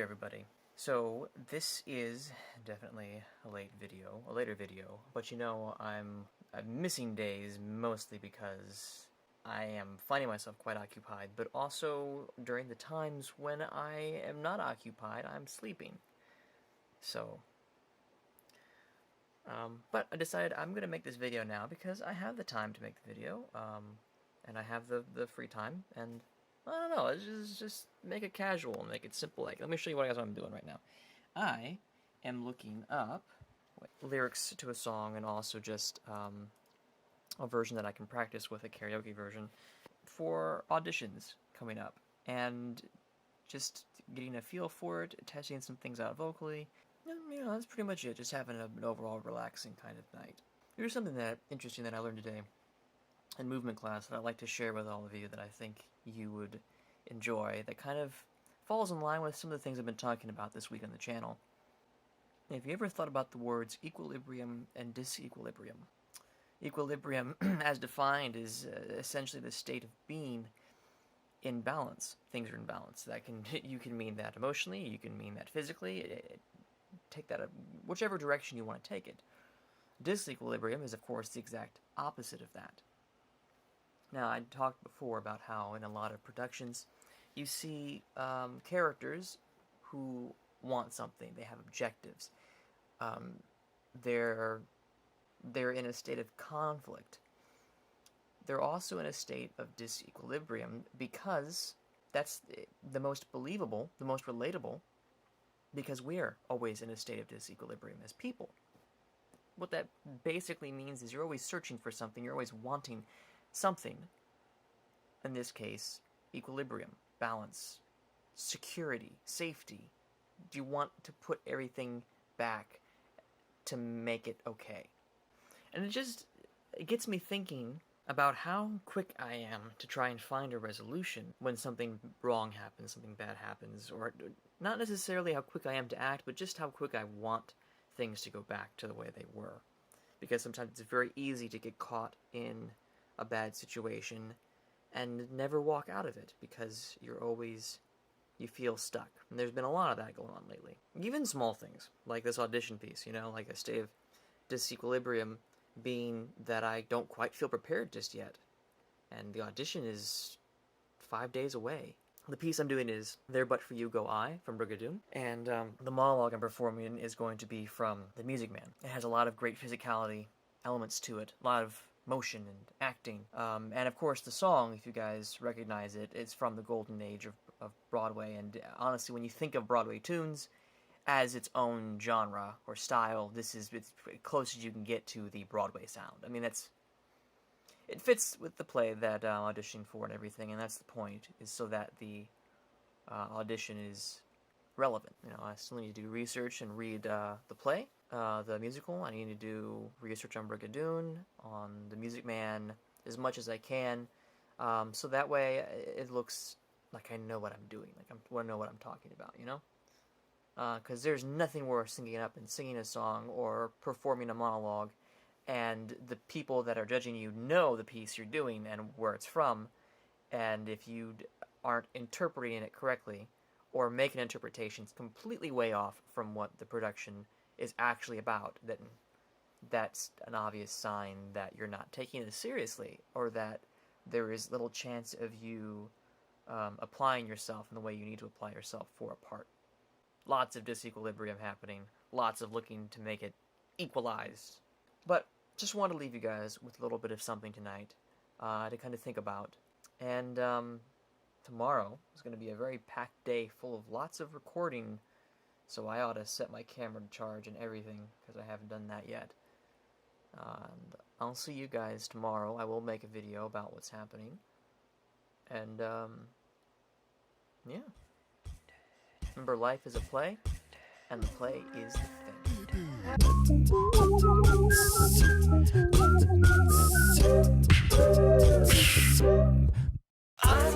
everybody. So this is definitely a later video, but you know I'm missing days mostly because I am finding myself quite occupied, but also during the times when I am not occupied, I'm sleeping. So, but I decided I'm gonna make this video now because I have the time to make the video, and I have the free time, and I don't know, let's just make it casual, make it simple. Like, let me show you what I'm doing right now. I am looking up lyrics to a song and also just a version that I can practice with, a karaoke version, for auditions coming up. And just getting a feel for it, testing some things out vocally. You know, that's pretty much it, just having an overall relaxing kind of night. Here's something interesting that I learned today in movement class that I'd like to share with all of you that I think you would enjoy, that kind of falls in line with some of the things I've been talking about this week on the channel. Have you ever thought about the words equilibrium and disequilibrium? Equilibrium, as defined, is essentially the state of being in balance. Things are in balance. You can mean that emotionally, you can mean that physically. Take that whichever direction you want to take it. Disequilibrium is, of course, the exact opposite of that. Now, I talked before about how in a lot of productions you see characters who want something. They have objectives. They're in a state of conflict. They're also in a state of disequilibrium because that's the most believable, the most relatable, because we're always in a state of disequilibrium as people. What that basically means is you're always searching for something, you're always wanting something. In this case, equilibrium, balance, security, safety. Do you want to put everything back to make it okay? And it gets me thinking about how quick I am to try and find a resolution when something wrong happens, something bad happens, or not necessarily how quick I am to act, but just how quick I want things to go back to the way they were. Because sometimes it's very easy to get caught in a bad situation and never walk out of it because you feel stuck. And there's been a lot of that going on lately. Even small things, like this audition piece, like a state of disequilibrium being that I don't quite feel prepared just yet. And the audition is 5 days away. The piece I'm doing is There But For You Go I from Brigadoon, and the monologue I'm performing is going to be from The Music Man. It has a lot of great physicality elements to it, a lot of motion and acting, and of course the song, if you guys recognize it, it's from the golden age of Broadway, and honestly, when you think of Broadway tunes as its own genre or style, it's as close as you can get to the Broadway sound. I mean, it fits with the play that I'm auditioning for and everything, and that's the point, is so that the audition is relevant. I still need to do research and read the play, the musical. I need to do research on Brigadoon, on The Music Man, as much as I can, so that way it looks like I know what I'm doing, like I know what I'm talking about, because there's nothing worse than getting up and singing a song or performing a monologue, and the people that are judging you know the piece you're doing and where it's from, and if you aren't interpreting it correctly, or make an interpretation completely way off from what the production is actually about, then that's an obvious sign that you're not taking it seriously, or that there is little chance of you applying yourself in the way you need to apply yourself for a part. Lots of disequilibrium happening, lots of looking to make it equalized. But just want to leave you guys with a little bit of something tonight to kind of think about. And tomorrow is going to be a very packed day full of lots of recording, so I ought to set my camera to charge and everything, because I haven't done that yet. And I'll see you guys tomorrow. I will make a video about what's happening. And, yeah. Remember, life is a play, and the play is the thing. I